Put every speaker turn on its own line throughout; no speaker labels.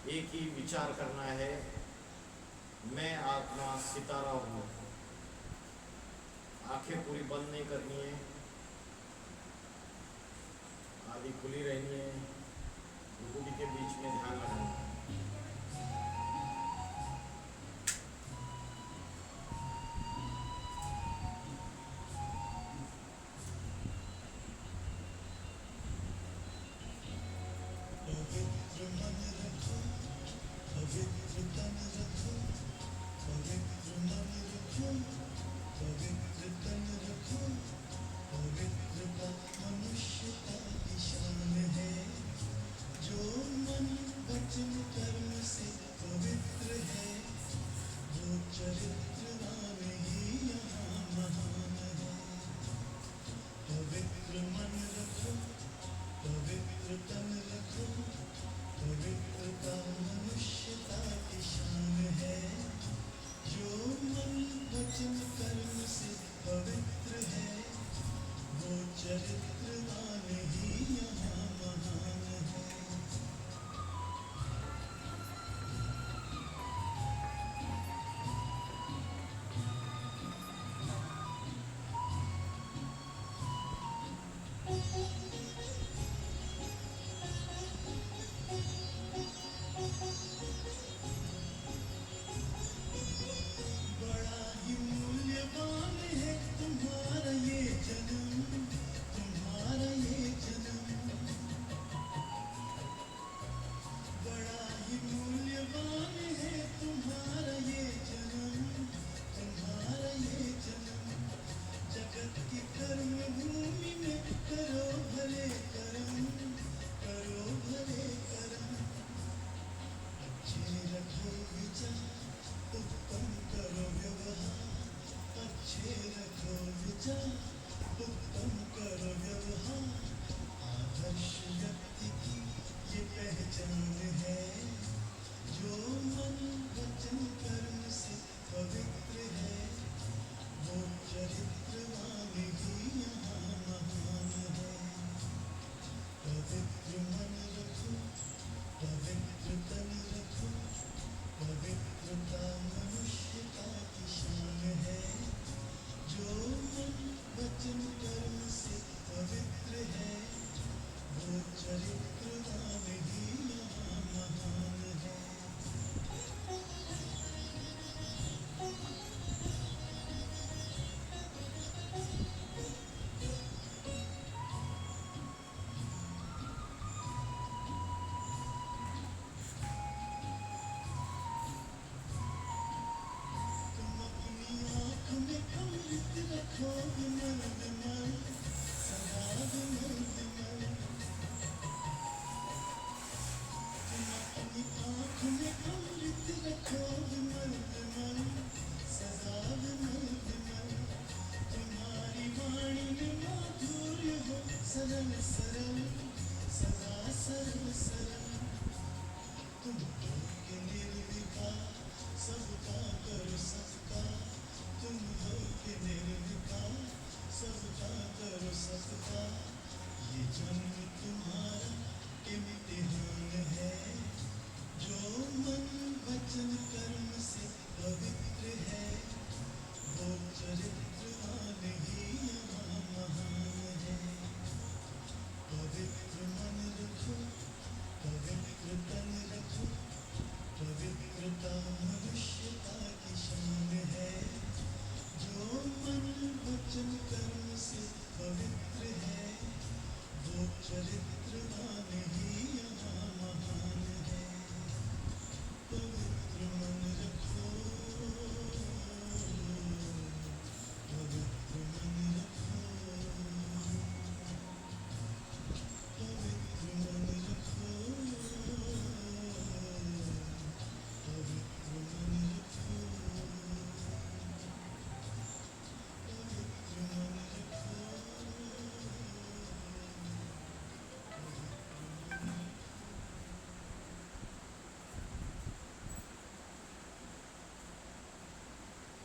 एक ही विचार करना है, मैं आत्मा सितारा हूँ। आंखें पूरी बंद नहीं करनी है, आधी खुली रहनी है। भ्रुकुटी के बीच में ध्यान लगाना है।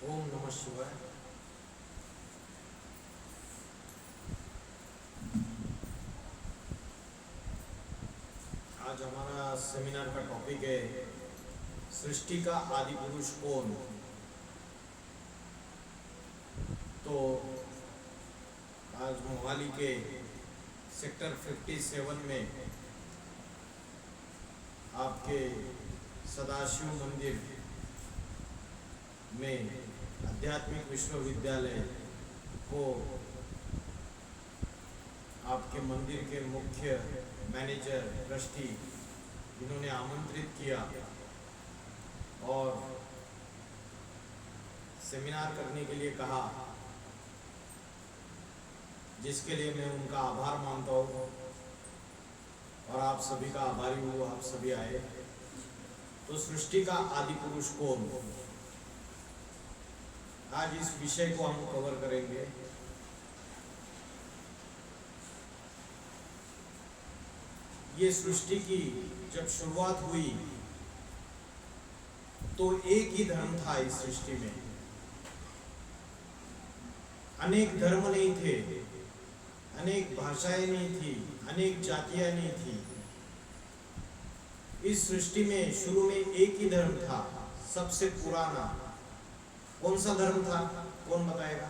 ओम नमः शिवाय। आज हमारा सेमिनार का टॉपिक है सृष्टि का आदि पुरुष कौन। तो आज मोहाली के सेक्टर 57 में आपके सदाशिव मंदिर में आध्यात्मिक विश्वविद्यालय को आपके मंदिर के मुख्य मैनेजर ट्रस्टी इन्होंने आमंत्रित किया और सेमिनार करने के लिए कहा, जिसके लिए मैं उनका आभार मानता हूँ और आप सभी का आभारी हूँ। आप सभी आए। तो सृष्टि का आदि पुरुष कौन, आज इस विषय को हम कवर करेंगे। ये सृष्टि की जब शुरुआत हुई तो एक ही धर्म था इस सृष्टि में, अनेक धर्म नहीं थे, अनेक भाषाएं नहीं थी, अनेक जातियां नहीं थी। इस सृष्टि में शुरू में एक ही धर्म था, सबसे पुराना। कौन सा धर्म था, कौन बताएगा?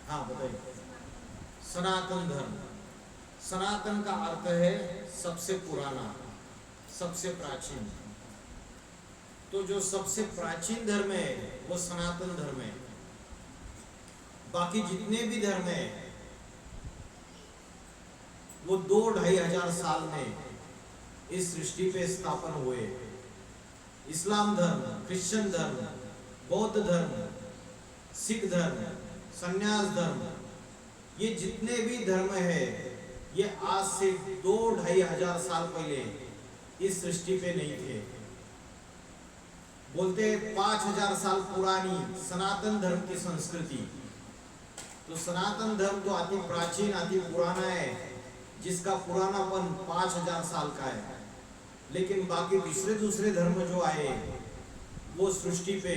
हाँ बताइए। सनातन धर्म। सनातन का अर्थ है सबसे पुराना, सबसे प्राचीन। तो जो सबसे प्राचीन धर्म है वो सनातन धर्म है। बाकी जितने भी धर्म है वो 2-2.5 हजार साल में इस सृष्टि पे स्थापन हुए। इस्लाम धर्म, क्रिश्चियन धर्म, बौद्ध धर्म, सिख धर्म, संन्यास धर्म, ये जितने भी धर्म है ये आज से 2-2.5 हजार साल पहले इस सृष्टि पे नहीं थे। बोलते 5,000 साल पुरानी सनातन धर्म की संस्कृति। तो सनातन धर्म तो अति प्राचीन, अति पुराना है, जिसका पुरानापन 5,000 साल का है। लेकिन बाकी दूसरे धर्म जो आए वो सृष्टि पे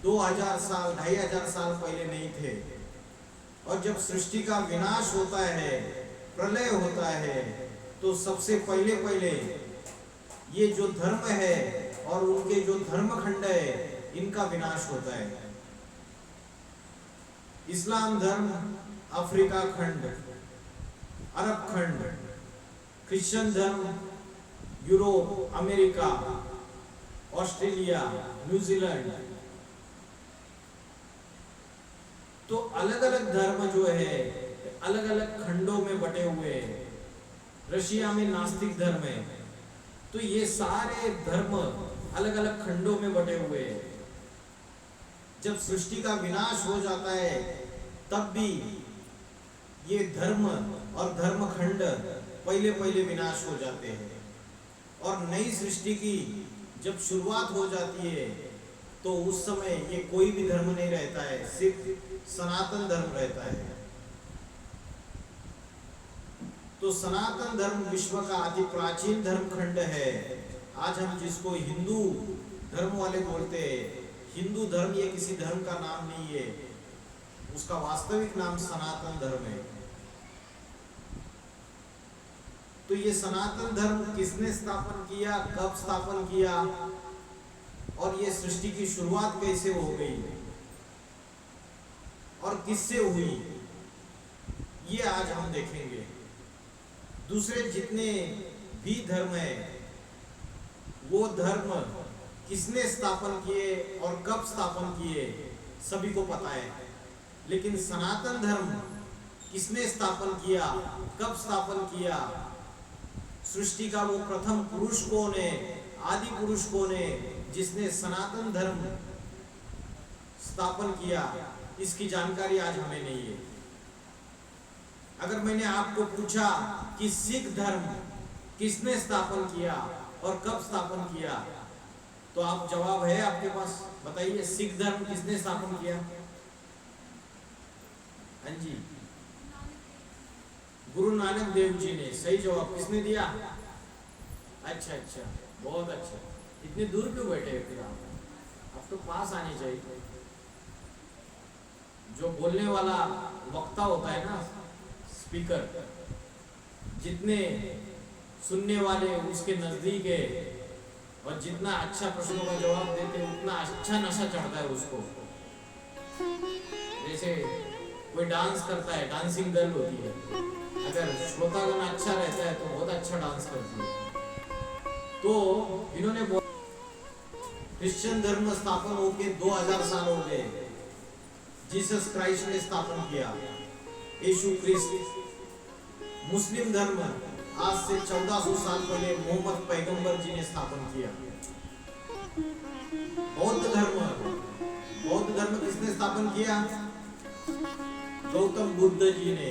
2,000 साल, 2,500 साल पहले नहीं थे। और जब सृष्टि का विनाश होता है, प्रलय होता है, तो सबसे पहले ये जो धर्म है और उनके जो धर्मखंड है इनका विनाश होता है। इस्लाम धर्म अफ्रीका खंड, अरब खंड, क्रिश्चियन धर्म यूरोप, अमेरिका, ऑस्ट्रेलिया, न्यूजीलैंड। तो अलग अलग धर्म जो है अलग अलग खंडों में बटे हुए हैं। रशिया में नास्तिक धर्म है। तो ये सारे धर्म अलग अलग खंडों में बटे हुए हैं। जब सृष्टि का विनाश हो जाता है तब भी ये धर्म और धर्मखंड पहले विनाश हो जाते हैं। और नई सृष्टि की जब शुरुआत हो जाती है तो उस समय ये कोई भी धर्म नहीं रहता है, सिर्फ सनातन धर्म रहता है। तो सनातन धर्म विश्व का अति प्राचीन धर्मखंड है। आज हम जिसको हिंदू धर्म वाले बोलते हैं, हिंदू धर्म ये किसी धर्म का नाम नहीं है, उसका वास्तविक नाम सनातन धर्म है। तो ये सनातन धर्म किसने स्थापन किया, कब स्थापन किया और ये सृष्टि की शुरुआत कैसे हो गई और किससे हुई, ये आज हम देखेंगे। दूसरे जितने भी धर्म है वो धर्म किसने स्थापन किए और कब स्थापन किए सभी को पता है। लेकिन सनातन धर्म किसने स्थापन किया, कब स्थापन किया, सृष्टि का वो प्रथम पुरुष कौन है, आदि पुरुष कौन है जिसने सनातन धर्म स्थापन किया, इसकी जानकारी आज हमें नहीं है। अगर मैंने आपको पूछा कि सिख धर्म किसने स्थापन किया और कब स्थापन किया, तो आप जवाब है आपके पास, बताइए सिख धर्म किसने स्थापन किया? हाँ जी, गुरु नानक देव जी ने। सही जवाब किसने दिया? अच्छा, बहुत अच्छा। इतनी दूर क्यों बैठे हैं फिर आप तो पास आने चाहिए। जो बोलने वाला वक्ता होता है ना, स्पीकर, जितने सुनने वाले उसके नजदीक है और जितना अच्छा प्रश्नों का जवाब देते उतना अच्छा नशा चढ़ता है उसको। जैसे कोई डांस करता है, डांसिंग गर्ल होती है, अगर श्रोतागण अच्छा रहता है तो बहुत अच्छा डांस करती है। तो इन्होंने क्रिश्चियन धर्म स्थापन होके 2000 साल हो गए। जीसस क्राइस्ट ने स्थापन किया, यीशु क्रिस्ट। मुस्लिम धर्म आज से 1400 साल पहले मोहम्मद पैगंबर जी ने स्थापन किया। बौद्ध धर्म किसने स्थापन किया? गौतम बुद्ध जी ने,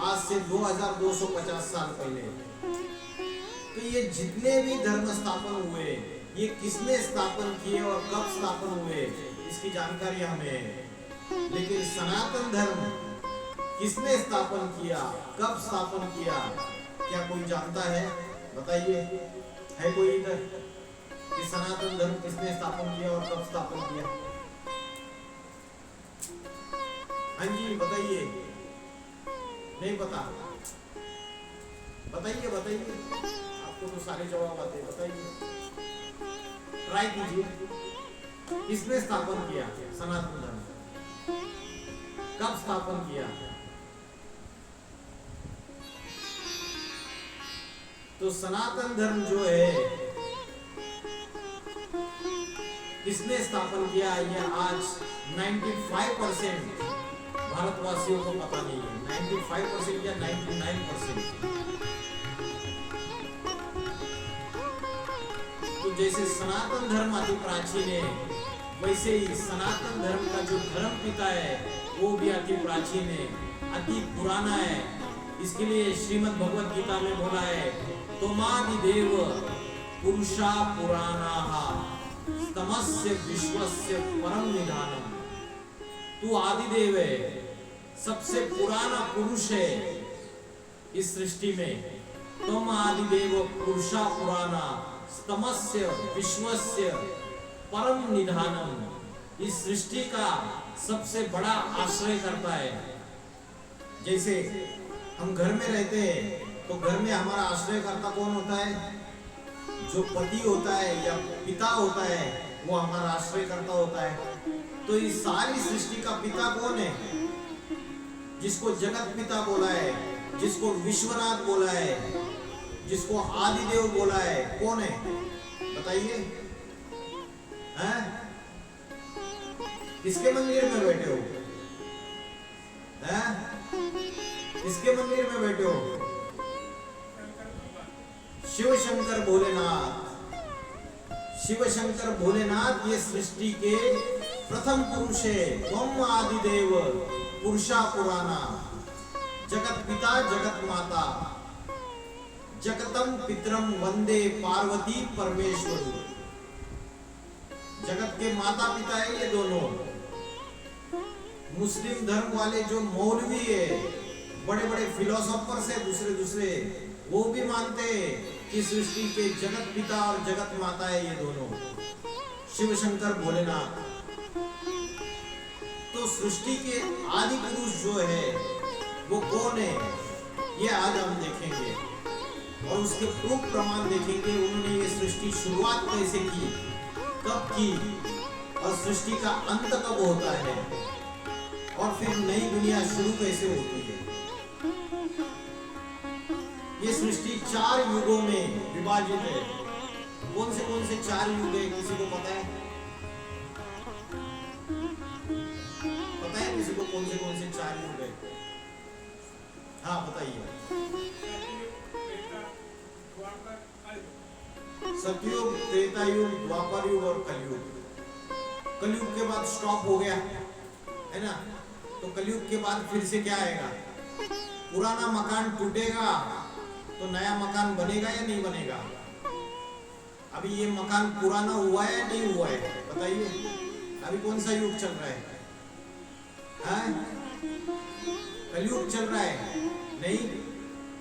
आज से 2250 साल पहले। तो ये जितने भी धर्म स्थापन हुए, ये किसने स्थापन किए और कब स्थापन हुए, इसकी जानकारी हमें है। लेकिन सनातन धर्म किसने स्थापन किया, कब स्थापन किया, क्या कोई जानता है? बताइए, है कोई इधर कि सनातन धर्म किसने स्थापन किया और कब स्थापन किया? हाँ जी बताइए। नहीं पता? बताइए बताइए, आपको तो सारे जवाब आते हैं, बताइए, ट्राई कीजिए। किसने स्थापन किया सनातन धर्म, कब स्थापन किया? तो सनातन धर्म जो है किसने स्थापन किया, यह आज 95% भारतवासियों को पता नहीं है। 95% या 99%। तो जैसे सनातन धर्म अति प्राचीन है, वैसे ही सनातन धर्म का जो धर्म पिता है वो भी अति प्राचीन है, अति पुराना है। इसके लिए श्रीमद् भगवत गीता में बोला है, तोमादिदेव पुरुषा पुराणाः तमस्य विश्वस्य परम निधानम। तू आदिदेव है, सबसे पुराना पुरुष है इस सृष्टि में। तुम आदिदेव पुरुषा पुराना तमस्य विश्वस्य परम निधानम। इस सृष्टि का सबसे बड़ा आश्रय करता है। जैसे हम घर में रहते हैं तो घर में हमारा आश्रयकर्ता कौन होता है? जो पति होता है या पिता होता है, वो हमारा आश्रयकर्ता होता है। तो इस सारी सृष्टि का पिता कौन है? जिसको जगत पिता बोला है, जिसको विश्वनाथ बोला है, जिसको आदिदेव बोला है, कौन है? बताइए, हैं? किसके मंदिर में बैठे हो? हैं? किसके मंदिर में बैठे हो? शिव शंकर भोलेनाथ। शिव शंकर भोलेनाथ ये सृष्टि के प्रथम पुरुष है। त्वम आदिदेव पुरुषा पुराना, जगत पिता जगत माता, जगतम पितरम वंदे पार्वती परमेश्वर। जगत के माता पिता है ये दोनों। मुस्लिम धर्म वाले जो मौलवी है, बड़े बड़े फिलोसोफर्स है दूसरे, वो भी मानते हैं कि सृष्टि के जगत पिता और जगत माता है ये दोनों, शिव शंकर भोलेनाथ। तो सृष्टि के आदि पुरुष जो है वो कौन है, ये आज हम देखेंगे और उसके प्रूफ प्रमाण देखेंगे। उन्होंने ये सृष्टि शुरुआत कैसे की, कब की, और सृष्टि का अंत कब होता है, और फिर नई दुनिया शुरू कैसे होती है। ये सृष्टि 4 युगों में विभाजित है। कौन से 4 युग है, किसी को पता है? पता है किसी को कौन से 4 युग है? हाँ बताइए। सतयुग, त्रेता युग, द्वापर युग और कलयुग। कलयुग के बाद स्टॉप हो गया है ना, तो कलयुग के बाद फिर से क्या आएगा? पुराना मकान टूटेगा तो नया मकान बनेगा या नहीं बनेगा? अभी ये मकान पुराना हुआ है या नहीं हुआ है? बताइए, अभी कौन सा युग चल रहा है? कलयुग चल रहा है? नहीं,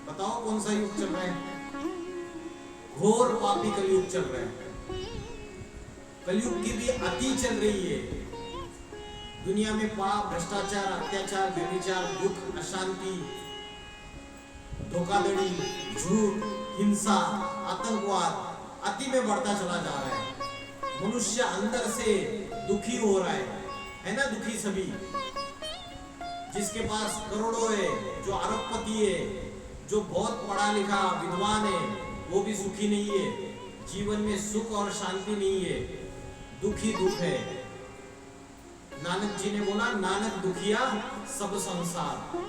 बताओ कौन सा युग चल रहा है? घोर पापी कलयुग चल रहा है। कलयुग की भी अति चल रही है। दुनिया में पाप, भ्रष्टाचार, अत्याचार, व्यभिचार, दुख, अशांति, धोखाधड़ी, झूठ, हिंसा, आतंकवाद अति में बढ़ता चला जा रहा है। मनुष्य अंदर से दुखी हो रहा है ना? दुखी सभी, जिसके पास करोड़ों है, जो अरबपति है, जो बहुत पढ़ा लिखा विद्वान है, वो भी सुखी नहीं है। जीवन में सुख और शांति नहीं है, दुखी दुख है। नानक जी ने बोला, नानक दुखिया सब संसार।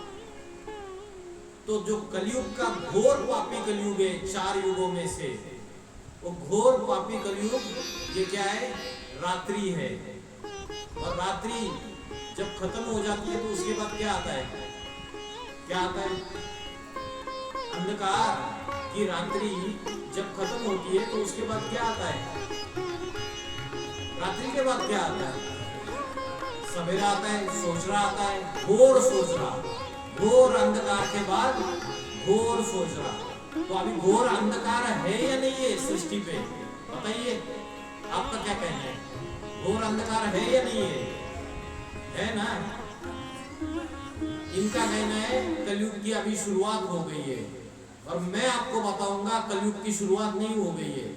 तो जो कलयुग का घोर पापी कलयुग है, 4 युगों में से वो घोर पापी कलयुग, ये क्या है? रात्रि है। और रात्रि जब खत्म हो जाती है तो उसके बाद क्या आता है? क्या आता है? अंधकार की रात्रि जब खत्म होती है तो उसके बाद क्या आता है? रात्रि के बाद क्या आता है? सवेरा आता है, सोचरा आता है, घोर सोचरा। घोर अंधकार के बाद घोर सोचरा। तो अभी घोर अंधकार है या नहीं है सृष्टि पे? बताइए, आपका क्या कहना है? घोर अंधकार है या नहीं है? है ना? इनका कहना है कलयुग की अभी शुरुआत हो गई है। और मैं आपको बताऊंगा कलयुग की शुरुआत नहीं हो गई है।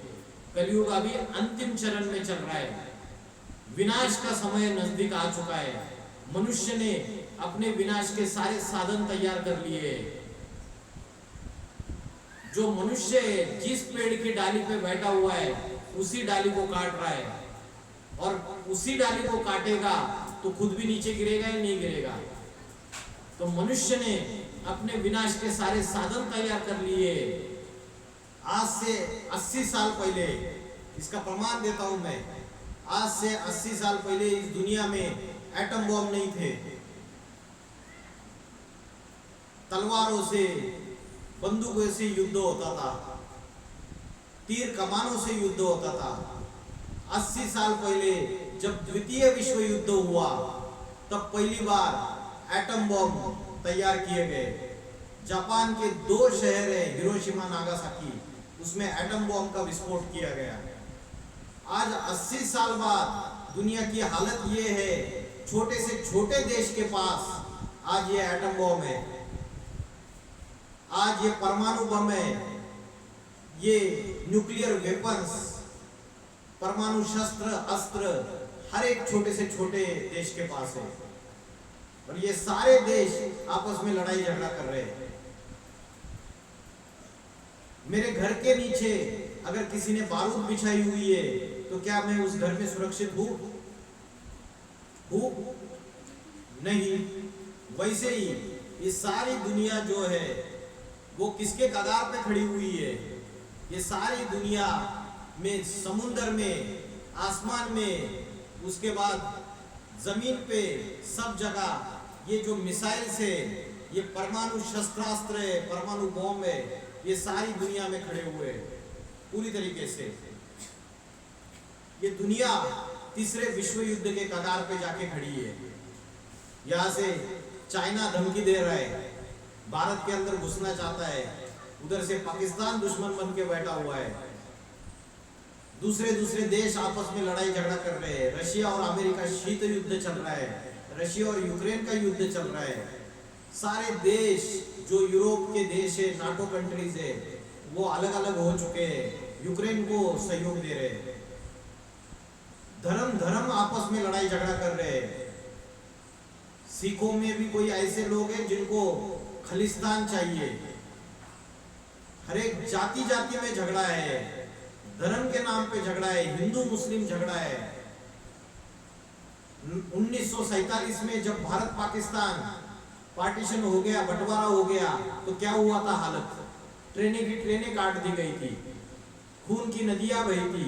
कलयुग अभी अंतिम चरण में चल रहा है। विनाश का समय नजदीक आ चुका है। मनुष्य ने अपने विनाश के सारे साधन तैयार कर लिए। जो मनुष्य जिस पेड़ की डाली पे बैठा हुआ है उसी डाली को काट रहा है, और उसी डाली को काटेगा तो खुद भी नीचे गिरेगा या नहीं गिरेगा? तो मनुष्य ने अपने विनाश के सारे साधन तैयार कर लिए। आज से 80 साल पहले, इसका प्रमाण देता हूं मैं, आज से 80 साल पहले इस दुनिया में एटम बॉम्ब नहीं थे। तलवारों से, बंदूकों से युद्ध होता था, तीर कमानों से युद्ध होता था। 80 साल पहले जब द्वितीय विश्व युद्ध हुआ तब पहली बार एटम बॉम्ब तैयार किए गए। जापान के 2 शहर है, हिरोशिमा, नागासाकी, उसमें एटम बॉम्ब का विस्फोट किया गया। आज 80 साल बाद दुनिया की हालत ये है, छोटे से छोटे देश के पास आज ये एटम बॉम्ब है, आज ये परमाणु बम है, ये न्यूक्लियर वेपन्स, परमाणु शस्त्र, अस्त्र हर एक छोटे से छोटे देश के पास है। और ये सारे देश आपस में लड़ाई झगड़ा कर रहे हैं। मेरे घर के नीचे अगर किसी ने बारूद बिछाई हुई है तो क्या मैं उस घर में सुरक्षित हूं? नहीं। वैसे ही ये सारी दुनिया जो है वो किसके कगार पे खड़ी हुई है? ये सारी दुनिया में, समुद्र में, आसमान में, उसके बाद जमीन पे, सब जगह ये जो मिसाइल्स है, ये परमाणु शस्त्रास्त्र है, परमाणु बॉम्ब है, ये सारी दुनिया में खड़े हुए हैं पूरी तरीके से। ये दुनिया तीसरे विश्व युद्ध के कगार पे जाके खड़ी है। यहाँ से चाइना धमकी दे रहा है, भारत के अंदर घुसना चाहता है, उधर से पाकिस्तान दुश्मन बन के बैठा हुआ है, दूसरे देश आपस में लड़ाई झगड़ा कर रहे हैं। रशिया और अमेरिका शीत युद्ध चल रहा है, रशिया और यूक्रेन का युद्ध चल रहा है। सारे देश जो यूरोप के देश है, नाटो कंट्रीज है, वो अलग अलग हो चुके हैं, यूक्रेन को सहयोग दे रहे हैं। धर्म आपस में लड़ाई झगड़ा कर रहे हैं। सिखों में भी कोई ऐसे लोग हैं जिनको खालिस्तान चाहिए। हर एक जाति में झगड़ा है, धर्म के नाम पे झगड़ा है, हिंदू मुस्लिम झगड़ा है। 1947 में जब भारत पाकिस्तान पार्टीशन हो गया, बंटवारा हो गया, तो क्या हुआ था हालत? ट्रेनें की ट्रेनें काट दी गई थी, खून की नदियां बही थी।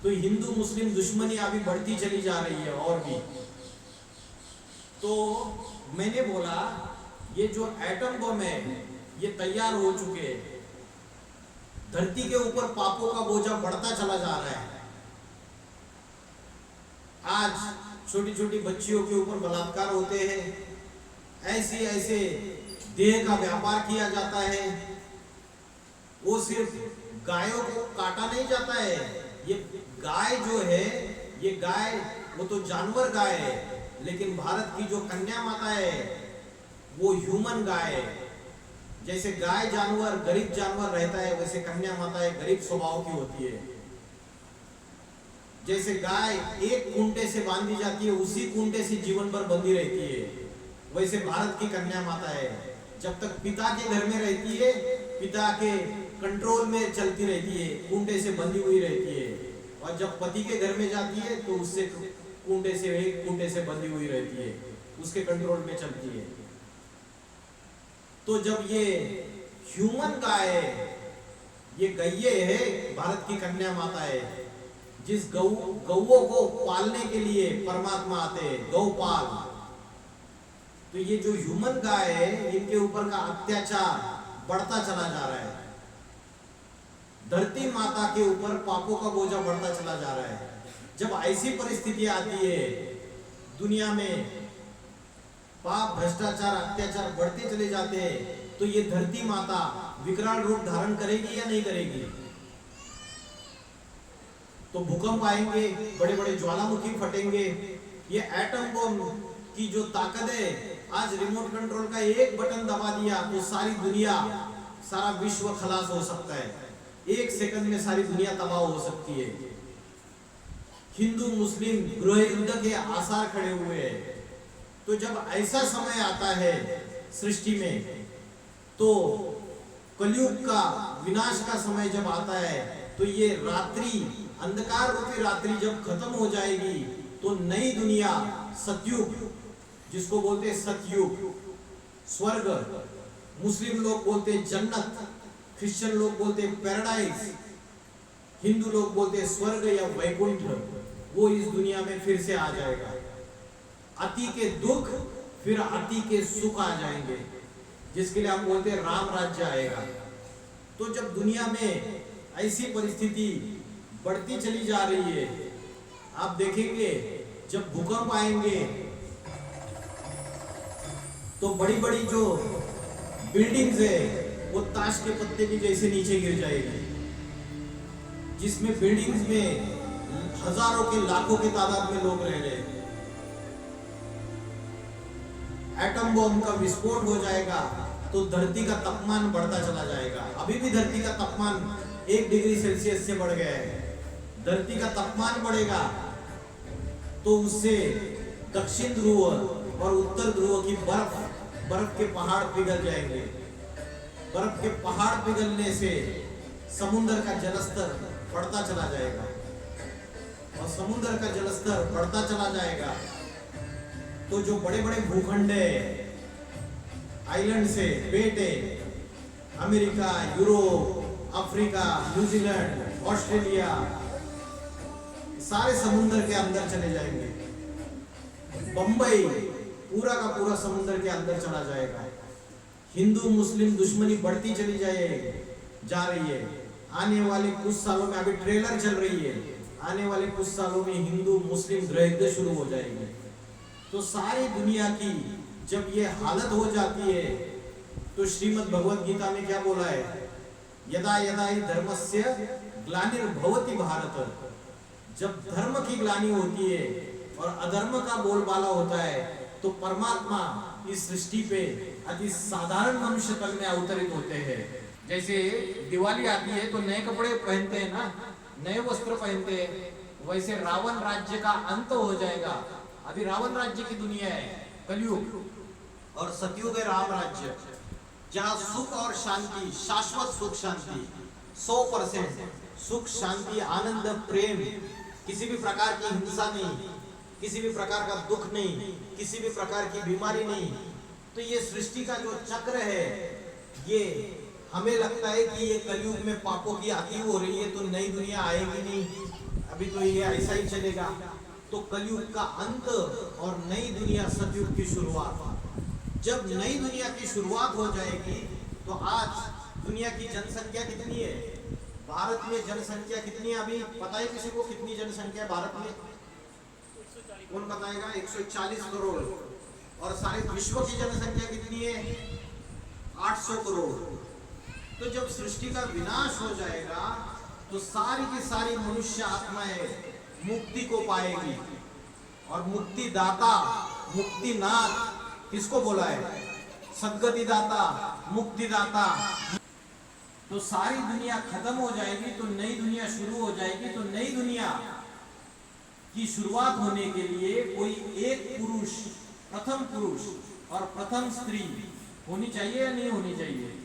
तो हिंदू मुस्लिम दुश्मनी अभी बढ़ती चली जा रही है और भी। तो मैंने बोला ये जो एटम बम है ये तैयार हो चुके हैं। धरती के ऊपर पापों का बोझा बढ़ता चला जा रहा है। आज छोटी छोटी बच्चियों के ऊपर बलात्कार होते हैं, ऐसे देह का व्यापार किया जाता है। वो सिर्फ गायों को काटा नहीं जाता है, ये गाय जो है, ये गाय वो तो जानवर गाय है, लेकिन भारत की जो कन्या माता है वो ह्यूमन गाय है। जैसे गाय जानवर गरीब जानवर रहता है, वैसे कन्या माता एक गरीब स्वभाव की होती है। जैसे गाय एक खूंटे से बांधी जाती है, उसी खूंटे से जीवन भर बंधी रहती है, वैसे भारत की कन्या माता है। जब तक पिता के घर में रहती है, पिता के कंट्रोल में चलती रहती है, खूंटे से बंधी हुई रहती है, और जब पति के घर में जाती है तो उससे खूंटे से एक खूंटे से बंधी हुई रहती है, उसके कंट्रोल में चलती है। तो जब ये ह्यूमन गाय है, ये गैये है, भारत की कन्या माता है, जिस गौओं को पालने के लिए परमात्मा आते हैं, गौपाल। तो ये जो ह्यूमन गाय है, इनके ऊपर का अत्याचार बढ़ता चला जा रहा है। धरती माता के ऊपर पापों का बोझा बढ़ता चला जा रहा है। जब ऐसी परिस्थिति आती है दुनिया में, पाप भ्रष्टाचार अत्याचार बढ़ते चले जाते हैं, तो ये धरती माता विकराल रूप धारण करेगी या नहीं करेगी? तो भूकंप आएंगे, बड़े बड़े ज्वालामुखी फटेंगे। ये एटम बम की जो ताकत है, आज रिमोट कंट्रोल का एक बटन दबा दिया तो सारी दुनिया, सारा विश्व खलास हो सकता है। एक सेकंड में सारी दुनिया तबाह हो सकती है। हिंदू मुस्लिम गृह युद्ध के आसार खड़े हुए हैं। तो जब ऐसा समय आता है सृष्टि में, तो कलयुग का विनाश का समय जब आता है, तो ये रात्रि, अंधकार रूपी रात्रि जब खत्म हो जाएगी, तो नई दुनिया, सतयुग, जिसको बोलते हैं सतयुग, स्वर्ग, मुस्लिम लोग बोलते हैं जन्नत, क्रिश्चियन लोग बोलते हैं पैराडाइज, हिंदू लोग बोलते हैं स्वर्ग या वैकुंठ, वो इस दुनिया में फिर से आ जाएगा। अति के दुख फिर अति के सुख आ जाएंगे, जिसके लिए हम बोलते हैं राम राज्य आएगा। तो जब दुनिया में ऐसी परिस्थिति बढ़ती चली जा रही है, आप देखेंगे जब भूकंप आएंगे तो बड़ी बड़ी जो बिल्डिंग्स है वो ताश के पत्ते की जैसे नीचे गिर जाएगी, जिसमें बिल्डिंग्स में हजारों के लाखों की तादाद में लोग रह रहे हैं। एटम बॉम्ब का विस्फोट हो जाएगा तो धरती का तापमान बढ़ता चला जाएगा। अभी भी धरती का तापमान 1 डिग्री सेल्सियस से बढ़ गया है। धरती का तापमान बढ़ेगा तो उससे दक्षिण ध्रुव और उत्तर ध्रुव की बर्फ के पहाड़ पिघल जाएंगे। बर्फ के पहाड़ पिघलने से समुद्र का जलस्तर बढ़ता चला जाएगा, और समुद्र का जलस्तर बढ़ता चला जाएगा तो जो बड़े बड़े भूखंड है, आइलैंड से बेटे, America, Europe, Africa, New Zealand, Australia, सारे समुद्र के अंदर चले जाएंगे। बंबई पूरा का पूरा समुद्र के अंदर चला जाएगा। हिंदू मुस्लिम दुश्मनी बढ़ती चली जा रही है। आने वाले कुछ सालों में, अभी ट्रेलर चल रही है, आने वाले कुछ सालों में हिंदू मुस्लिम गृह युद्ध शुरू हो जाएंगे। तो सारी दुनिया की जब ये हालत हो जाती है, तो श्रीमद् भगवद गीता में क्या बोला है? यदा यदा हि धर्मस्य ग्लानिर्भवति भारत। जब धर्म की ग्लानि होती है और अधर्म का बोलबाला होता है, तो परमात्मा इस सृष्टि पे अति साधारण मनुष्य तल में अवतरित होते हैं। जैसे दिवाली आती है तो नए कपड़े पहनते हैं ना, नए वस्त्र पहनते हैं, वैसे रावण राज्य का अंत हो जाएगा। अभी रावण राज्य की दुनिया है, कलयुग, और सतयुग है राम राज्य, जहाँ सुख और शांति, शाश्वत सुख शांति, 100% सुख शांति, आनंद, प्रेम, किसी भी प्रकार की हिंसा नहीं, किसी भी प्रकार का दुख नहीं, किसी भी प्रकार की बीमारी नहीं। तो ये सृष्टि का जो चक्र है, ये हमें लगता है कि ये कलयुग में पापों की आती हो रही है, तो नई दुनिया आएगी नहीं, अभी तो ये ऐसा ही चलेगा। तो कलयुग का अंत और नई दुनिया, सतयुग की शुरुआत। जब नई दुनिया की शुरुआत हो जाएगी, तो आज दुनिया की जनसंख्या कितनी है? भारत में जनसंख्या कितनी है? अभी पता है किसी को कितनी जनसंख्या है भारत में? कौन बताएगा? 140 करोड़। और सारे विश्व की जनसंख्या कितनी है? 800 करोड़। तो जब सृष्टि का विनाश हो जाएगा, तो सारी की सारी मनुष्य आत्माएं मुक्ति को पाएगी। और मुक्ति दाता, मुक्तिनाथ किसको बोला है? सद्गति दाता, मुक्ति दाता। तो सारी दुनिया खत्म हो जाएगी तो नई दुनिया शुरू हो जाएगी। तो नई दुनिया की शुरुआत होने के लिए कोई एक पुरुष, प्रथम पुरुष और प्रथम स्त्री होनी चाहिए या नहीं होनी चाहिए?